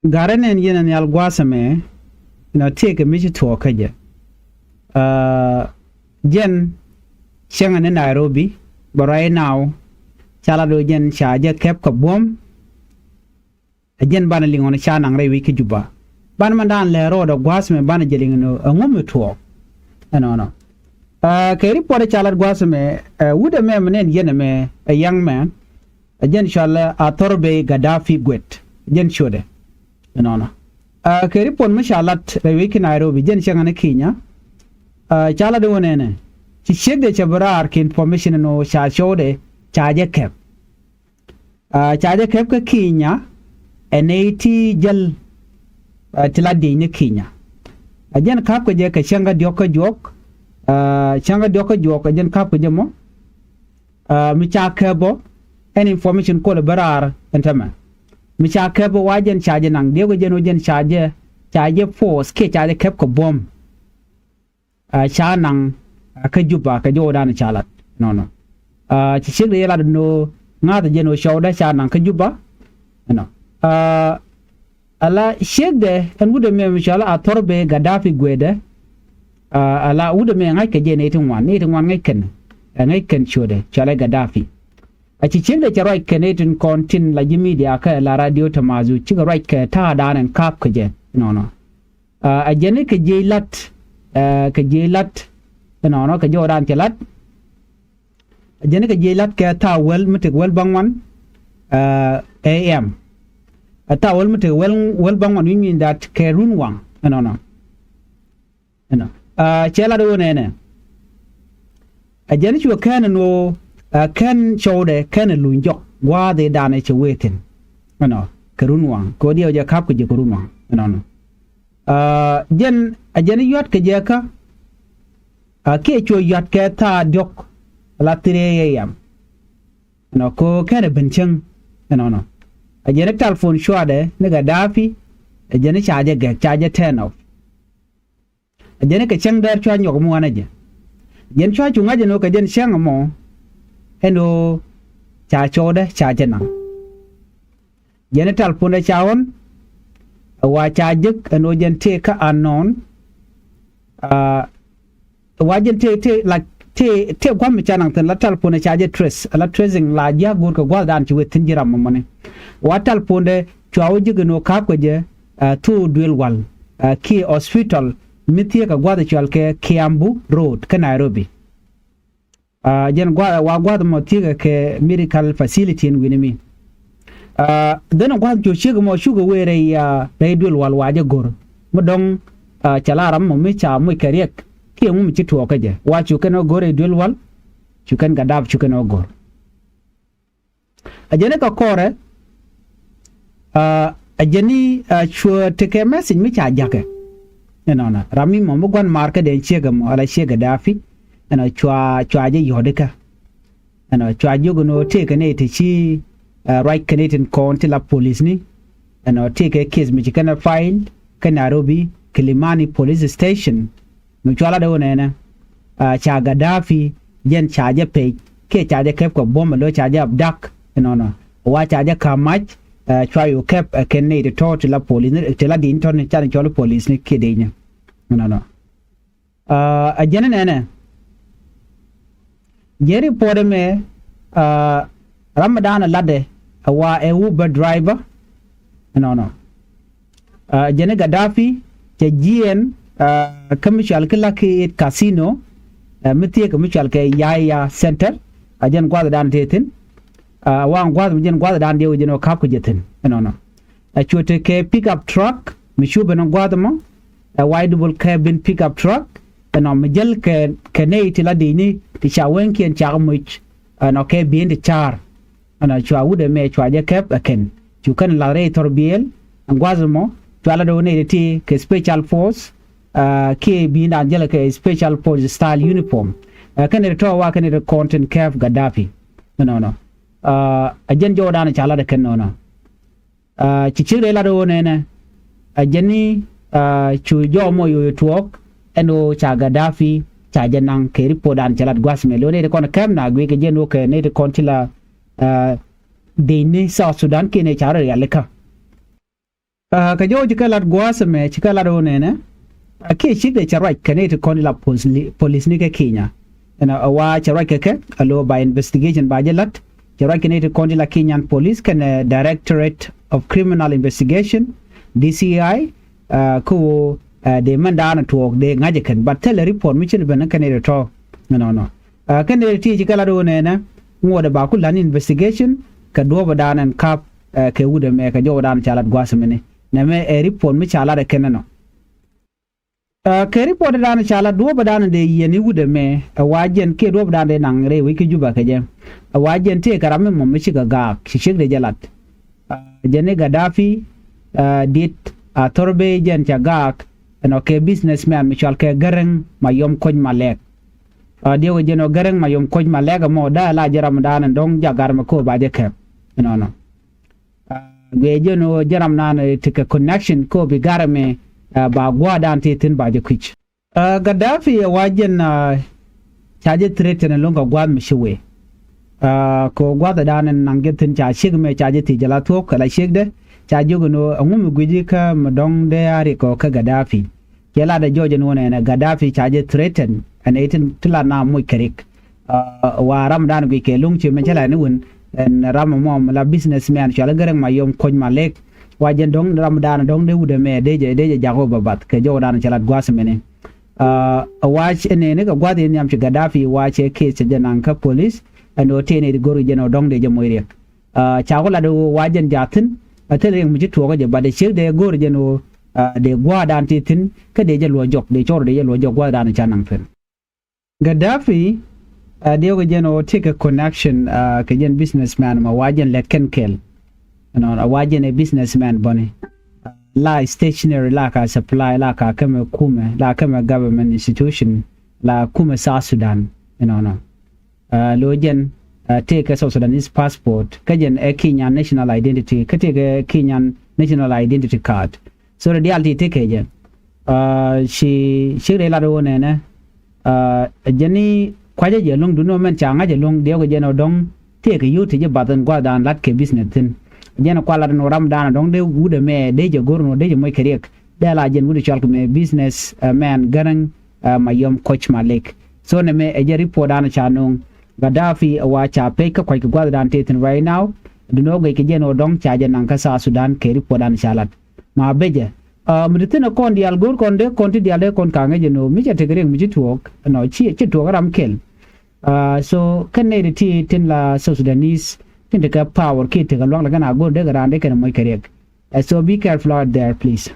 garenen yen an yal gwasame na take mi to kaje jen shenga ne Nairobi but right now chala do jen shaje kep ko bom jen bana lingon sha nang re wiki juba ban mandan le ro do gwasame bana jeling no ngum to no ke report chala gwasame wude me menen yen me a young man jen shala atorbe Gaddafi gwet jen shode no ke report mashalat re wiki Nairobi jen shenga ne Kenya chala do nene ci shegde chabrar ke information no sha shode chaje kep ka Kenya enati jal tilade ne Kenya ajen kap ko je ka shanga dioka jok ajen kap ko jemo mi cha kebo en information ko le barar entama mi cha kebo wajen chaje nang dego jeno jen chaje force ke chaje kep ko bom cha nang ka juba ka joda na chalat no ci shigre yela no ngata jeno shawda cha nang ka juba no ala shegde en wude me inshallah atorbe Gaddafi gwede ala wude me ngai ka jene tin wan ngai ken chode chala Gaddafi a ci shegde cha right kenetin kontin la media ka la radio tamazu ci ga right ka ta danan kap ka je no a jene ka jelat no ka jodan telat jene ka jelat ka ta wel mitik wel bangwan am ta wel mitik wel bangwan we mean that ka runwang no chela do ne a jene chu kan no kan chode kan lunjok wa de dane che wetin no ka runwang ko dio ja kap ko je ko runwang no jen a jene yot ka je ka ke cho yat ke ta dok la 3 am no ko kene bencheng no ajene telephone shwade ne Gaddafi ajene chaje 10 of ajene ke cheng der chwa nyok mu anaje jen chwa chu ngaje no ka jen sheng mo eno cha chode chaje na jene telephone chawon wa chajik eno jen te ka unknown wajen te kwa mi chanang tan la talpone chaje trace la tracing la ja gur ko gwal dan ci wetin jiram mo ne wa talpone chawo jigno ka ko je to duel wal ki hospital mitie ka gwada chal ke Kiambu road ka Nairobi jen gwada mo tiga ke medical facility en winimi den gwada jo shiga mo shuga were ya duel wal waje gor mo dong chalaram mo mi cha mo kariek ki mu ci to kaje wa chu kana gore dulwal chu kan Gaddafi chu kana gor ajene ka kore ajeni chu teke message mi cha jake na rami mo gwan marka de chega mo ala chega Gaddafi na chwa je yodeka na chwa jogo no teke ne te chi right Canadian county la police ni na teke case mi kana file ka Nairobi Kilimani police station no chala de wona cha Gaddafi jen chaje pe ke chaje kep ko bomba lo chaje abdak no wa chaje kamach chwa yo kep ken ne de to la police te la din to ne cha cholo police ne ke de nya no a jene ne jeri pore me Ramadan lade wa e Uber driver no jene Gaddafi che gien commercial kala ke casino mitie commercial ke yaya center ajen gwada dan tetin wa gwada jen gwada dan dewo jeno kap ko jetin no a chote ke pick up truck mi shuba no gwada mo a wide cabin pick up truck no mijel ke ne itila dini ti chawen kien cha mo no ke bien de char ana chwa wude me chwa je kep aken chu kan la re torbiel gwada mo twala do ne ti ke special force ke bin Angela ke special force style uniform kan to wa kan content caf Gaddafi no ajen jodan chala de kan no ci chire la do ne ajeni chu jo mo yo tuok eno cha Gaddafi cha janang ke ripodan chalat gwasme lo ne kon kam na gwe ke jeno ke ne de kontila de ni South Sudan ke ne chara ya leka ka jo jikalat gwasme chikalat onene ke chik de charai kane to kon la police ni ke Kenya na awa charai ke alo by investigation ba jelat charai kane to kon la Kenyan police kan Directorate of Criminal Investigation DCI ko de mandana to de ngaje kan but tell report mi chin ben kane to no kan de ti chikalat onene ngoda ba ku lan investigation ka do badanan kap ke wude me ka jo dan chalat gwasme na me report mi chala da kenano ke report dan chala do badan de yeni wude me wajen ke do badan de nang re wiki juba ke je wajen te karame mo mi shiga ga shishig de jalat jene Gaddafi dit torbe jen chagak no ke businessman mi chal ke garang mayom koj malek de wo jeno garang mayom koj malek mo da la jaram dan dong jagar ma ko ba de ke no Gwejono jaram nana take a connection ko bigarame ba gwada antitin ba je kwich Gaddafi wajen chaje threat na longa gwad mishiwe ko gwada danan nangetin cha shigme chaje tijala to kala shigde chaje gono ngum gwiji ka madong de ari ko ka Gaddafi kela da joje no na Gaddafi chaje threaten an etin tilana muy karik wa ramdan gwi ke lungchi menjala ni won en rama mom la businessman chala garang mayom koj malek wajen dong ramadan dong de wude me deje jago babat ke jodan chalat gwasmene watch ene ne ga gwade nyam ci Gaddafi wache ke ci janan ka police and tene de goru jeno dong de jamoyre chagola do wajen jatin atele mu ci toga je bade ci de goru jeno de gwadan titin ka de je lo jok de chor de je lo jok gwadan chanan fen Gaddafi Diogo jeno take a connection kajen businessman ma wajen let ken kel a wajen a businessman bone la stationary la ka supply la ka kama kume la kama government institution la kume South Sudan lojen take a South Sudanese passport kajen a Kenyan national identity ka take a Kenyan national identity card so the reality take ajen she la do ne jeni kwaje je long duno men changa je long de go je no dong te ke yuti je badan gwa dan lat ke business tin je no kwala no ram dan dong de wude me de je gorno de je moy kerek de la jen wude chalko me business man garang mayom coach malik so ne me e je report dan chanong Gaddafi wa cha pe ka kwai gwa dan te tin right now duno go ke je no dong cha je nan ka South Sudan ke report dan chalat ma beje mritina kon di algor kon de kon ti diale kon kange je no mi je te gereng mi je tuok no chi tuok ram kel so kan ne ti tin la South Sudanese tin de ka power ki te ga long la kana go de garande kan moy kerek so be careful out there please